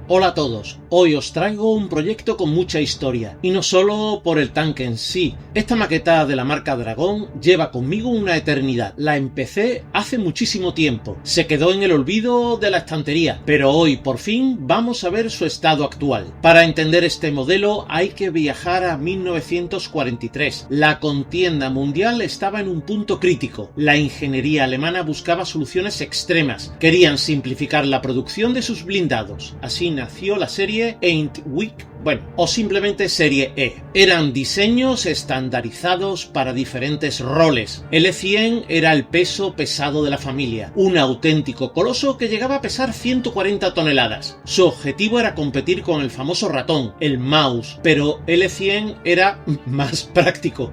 Hola a todos, hoy os traigo un proyecto con mucha historia, y no solo por el tanque en sí. Esta maqueta de la marca Dragón lleva conmigo una eternidad, la empecé hace muchísimo tiempo, se quedó en el olvido de la estantería, pero hoy por fin vamos a ver su estado actual. Para entender este modelo hay que viajar a 1943, la contienda mundial estaba en un punto crítico, la ingeniería alemana buscaba soluciones extremas, querían simplificar la producción de sus blindados, así nació la serie Eintwich, o simplemente serie E. Eran diseños estandarizados para diferentes roles. El E100 era el peso pesado de la familia, un auténtico coloso que llegaba a pesar 140 toneladas. Su objetivo era competir con el famoso ratón, el mouse, pero el E100 era más práctico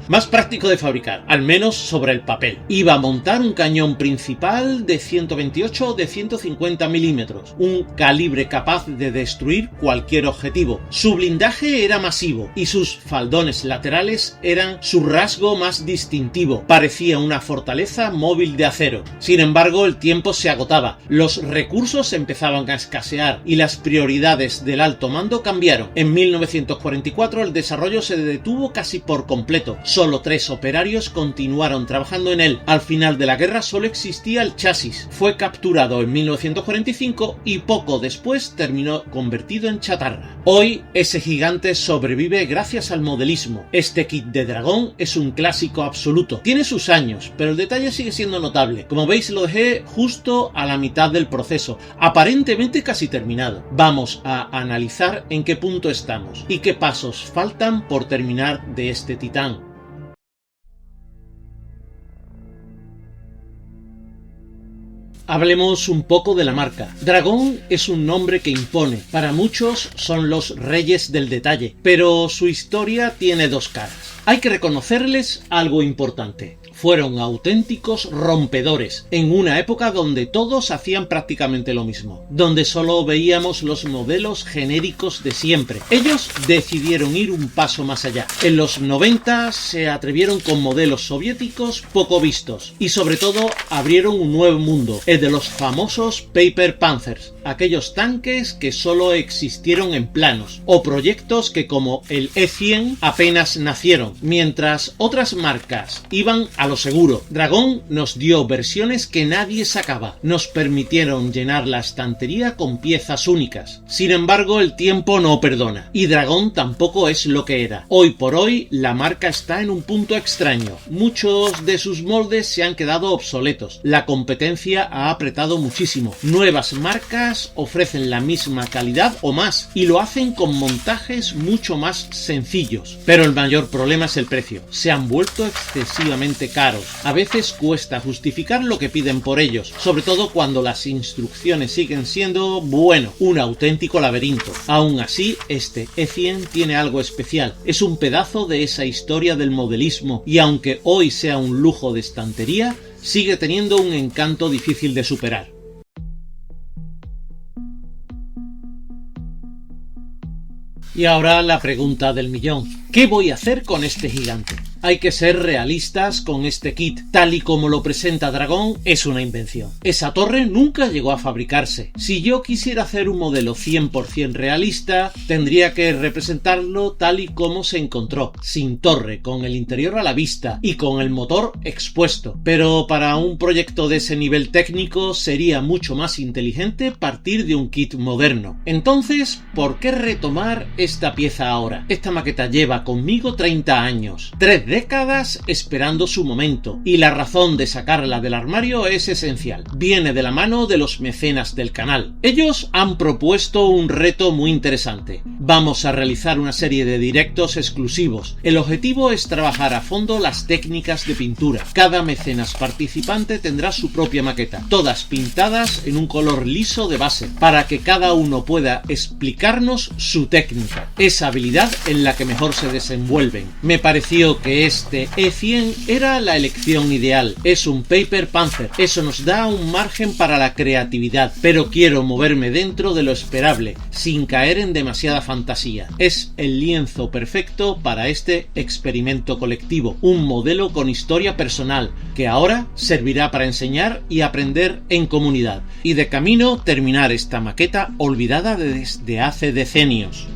de fabricar, al menos sobre el papel. Iba a montar un cañón principal de 128 o de 150 milímetros, un calibre capaz de destruir cualquier objetivo. Su blindaje era masivo y sus faldones laterales eran su rasgo más distintivo. Parecía una fortaleza móvil de acero. Sin embargo, el tiempo se agotaba, los recursos empezaban a escasear y las prioridades del alto mando cambiaron. En 1944 el desarrollo se detuvo casi por completo. Solo 3 operarios continuaron trabajando en él. Al final de la guerra solo existía el chasis. Fue capturado en 1945 y poco después terminó convertido en chatarra. Hoy ese gigante sobrevive gracias al modelismo. Este kit de Dragón es un clásico absoluto. Tiene sus años, pero el detalle sigue siendo notable. Como veis, lo dejé justo a la mitad del proceso, aparentemente casi terminado. Vamos a analizar en qué punto estamos y qué pasos faltan por terminar de este titán. Hablemos un poco de la marca. Dragón es un nombre que impone. Para muchos son los reyes del detalle, pero su historia tiene dos caras. Hay que reconocerles algo importante. Fueron auténticos rompedores en una época donde todos hacían prácticamente lo mismo, donde solo veíamos los modelos genéricos de siempre. Ellos decidieron ir un paso más allá. En los 90 se atrevieron con modelos soviéticos poco vistos y sobre todo abrieron un nuevo mundo, el de los famosos Paper Panthers, aquellos tanques que solo existieron en planos o proyectos que como el E100 apenas nacieron, mientras otras marcas iban a lo seguro. Dragón nos dio versiones que nadie sacaba, nos permitieron llenar la estantería con piezas únicas. Sin embargo, el tiempo no perdona, y Dragón tampoco es lo que era. Hoy por hoy, la marca está en un punto extraño. Muchos de sus moldes se han quedado obsoletos, la competencia ha apretado muchísimo. Nuevas marcas ofrecen la misma calidad o más, y lo hacen con montajes mucho más sencillos. Pero el mayor problema es el precio. Se han vuelto excesivamente caros. A veces cuesta justificar lo que piden por ellos, sobre todo cuando las instrucciones siguen siendo, un auténtico laberinto. Aún así, este E100 tiene algo especial. Es un pedazo de esa historia del modelismo y aunque hoy sea un lujo de estantería, sigue teniendo un encanto difícil de superar. Y ahora la pregunta del millón. ¿Qué voy a hacer con este gigante? Hay que ser realistas con este kit. Tal y como lo presenta Dragón, es una invención. Esa torre nunca llegó a fabricarse. Si yo quisiera hacer un modelo 100% realista, tendría que representarlo tal y como se encontró, sin torre, con el interior a la vista y con el motor expuesto. Pero para un proyecto de ese nivel técnico sería mucho más inteligente partir de un kit moderno. Entonces, ¿por qué retomar esta pieza ahora? Esta maqueta lleva conmigo 30 años. 3 décadas esperando su momento, y la razón de sacarla del armario es esencial. Viene de la mano de los mecenas del canal. Ellos han propuesto un reto muy interesante. Vamos a realizar una serie de directos exclusivos. El objetivo es trabajar a fondo las técnicas de pintura. Cada mecenas participante tendrá su propia maqueta, todas pintadas en un color liso de base, para que cada uno pueda explicarnos su técnica, esa habilidad en la que mejor se desenvuelven. Me pareció que este E100 era la elección ideal. Es un Paper Panther, eso nos da un margen para la creatividad, pero quiero moverme dentro de lo esperable, sin caer en demasiada fantasía. fantasía. Es el lienzo perfecto para este experimento colectivo, un modelo con historia personal que ahora servirá para enseñar y aprender en comunidad, y de camino terminar esta maqueta olvidada desde hace decenios.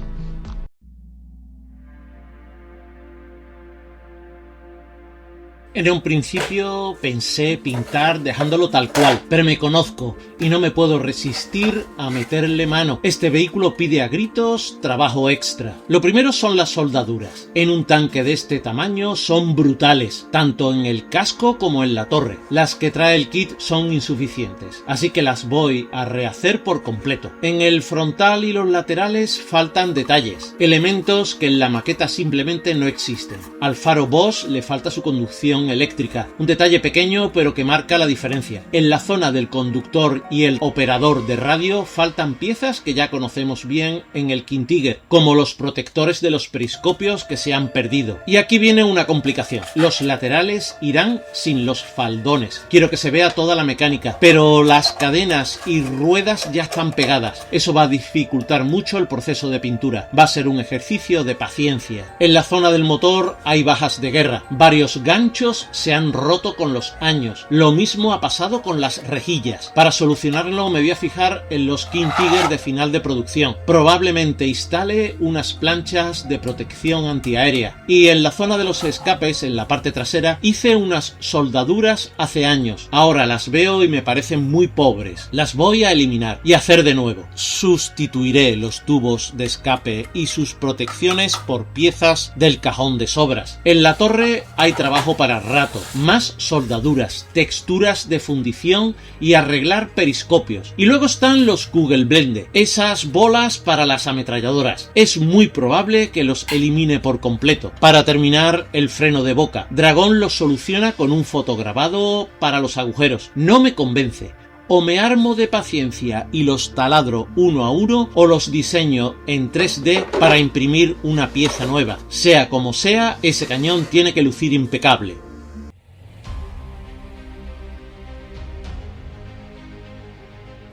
En un principio pensé pintar dejándolo tal cual, pero me conozco y no me puedo resistir a meterle mano. Este vehículo pide a gritos trabajo extra. Lo primero son las soldaduras. En un tanque de este tamaño son brutales, tanto en el casco como en la torre. Las que trae el kit son insuficientes, así que las voy a rehacer por completo. En el frontal y los laterales faltan detalles, elementos que en la maqueta simplemente no existen. Al faro Bosch le falta su conducción eléctrica, un detalle pequeño pero que marca la diferencia. En la zona del conductor y el operador de radio faltan piezas que ya conocemos bien en el King Tiger, como los protectores de los periscopios que se han perdido. Y aquí viene una complicación: los laterales irán sin los faldones. Quiero que se vea toda la mecánica, pero las cadenas y ruedas ya están pegadas. Eso va a dificultar mucho el proceso de pintura. Va a ser un ejercicio de paciencia. En la zona del motor hay bajas de guerra. Varios ganchos se han roto con los años. Lo mismo ha pasado con las rejillas. Para solucionarlo me voy a fijar en los King Tiger de final de producción. Probablemente instale unas planchas de protección antiaérea. Y en la zona de los escapes, en la parte trasera, hice unas soldaduras hace años. Ahora las veo y me parecen muy pobres. Las voy a eliminar y hacer de nuevo. Sustituiré los tubos de escape y sus protecciones por piezas del cajón de sobras. En la torre hay trabajo para rato, más soldaduras, texturas de fundición y arreglar periscopios. Y luego están los Kugelblende, esas bolas para las ametralladoras. Es muy probable que los elimine por completo. Para terminar, el freno de boca. Dragón lo soluciona con un fotograbado para los agujeros. No me convence. O me armo de paciencia y los taladro uno a uno, o los diseño en 3D para imprimir una pieza nueva. Sea como sea, ese cañón tiene que lucir impecable.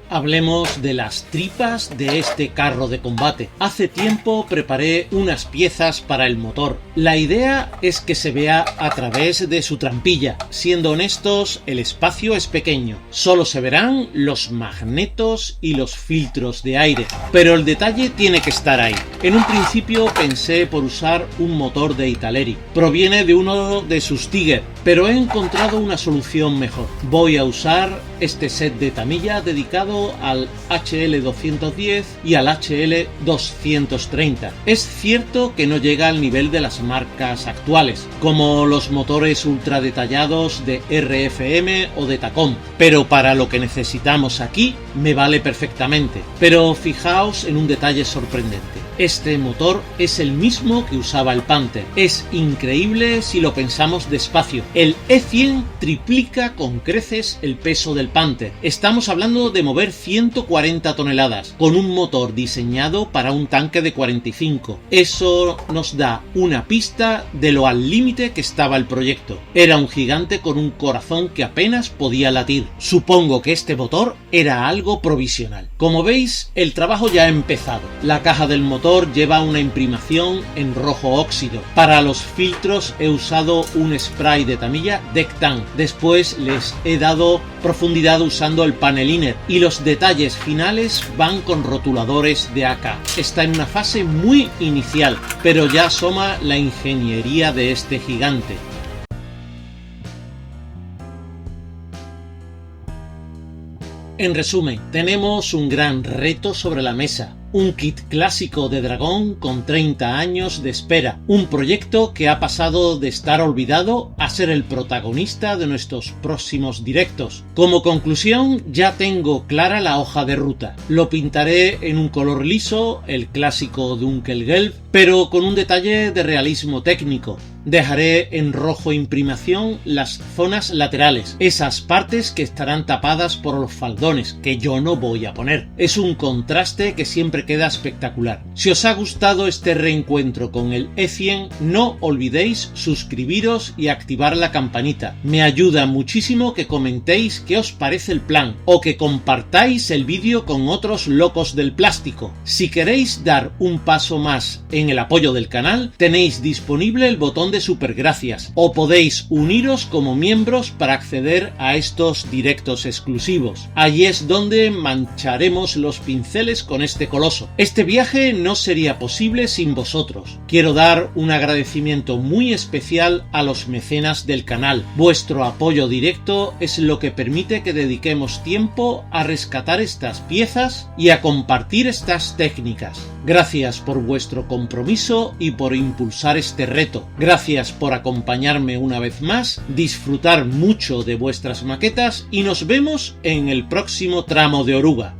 Hablemos de las tripas de este carro de combate. Hace tiempo preparé unas piezas para el motor. La idea es que se vea a través de su trampilla. Siendo honestos, el espacio es pequeño. Solo se verán los magnetos y los filtros de aire. Pero el detalle tiene que estar ahí. En un principio pensé por usar un motor de Italeri. Proviene de uno de sus Tiger, pero he encontrado una solución mejor. Voy a usar este set de tamilla dedicado al HL210 y al HL230. Es cierto que no llega al nivel de las marcas actuales, como los motores ultra detallados de RFM o de Tacom, pero para lo que necesitamos aquí me vale perfectamente. Pero fijaos en un detalle sorprendente. Este motor es el mismo que usaba el Panther. Es increíble si lo pensamos despacio. El E100 triplica con creces el peso del Panther. Estamos hablando de mover 140 toneladas con un motor diseñado para un tanque de 45. Eso nos da una pista de lo al límite que estaba el proyecto. Era un gigante con un corazón que apenas podía latir. Supongo que este motor era algo provisional. Como veis, el trabajo ya ha empezado. La caja del motor lleva una imprimación en rojo óxido. Para los filtros he usado un spray de tamilla Dectan. Después les he dado profundidad usando el paneliner y los detalles finales van con rotuladores de AK. Está en una fase muy inicial, pero ya asoma la ingeniería de este gigante. En resumen, tenemos un gran reto sobre la mesa. Un kit clásico de Dragón con 30 años de espera. Un proyecto que ha pasado de estar olvidado a ser el protagonista de nuestros próximos directos. Como conclusión, ya tengo clara la hoja de ruta. Lo pintaré en un color liso, el clásico Dunkelgelb, pero con un detalle de realismo técnico. Dejaré en rojo imprimación las zonas laterales, esas partes que estarán tapadas por los faldones, que yo no voy a poner. Es un contraste que siempre queda espectacular. Si os ha gustado este reencuentro con el E100, no olvidéis suscribiros y activar la campanita. Me ayuda muchísimo que comentéis qué os parece el plan, o que compartáis el vídeo con otros locos del plástico. Si queréis dar un paso más en el apoyo del canal, tenéis disponible el botón de supergracias, o podéis uniros como miembros para acceder a estos directos exclusivos. Allí es donde mancharemos los pinceles con este coloso. Este viaje no sería posible sin vosotros. Quiero dar un agradecimiento muy especial a los mecenas del canal. Vuestro apoyo directo es lo que permite que dediquemos tiempo a rescatar estas piezas y a compartir estas técnicas. Gracias por vuestro compromiso y por impulsar este reto. Gracias por acompañarme una vez más, disfrutar mucho de vuestras maquetas y nos vemos en el próximo tramo de oruga.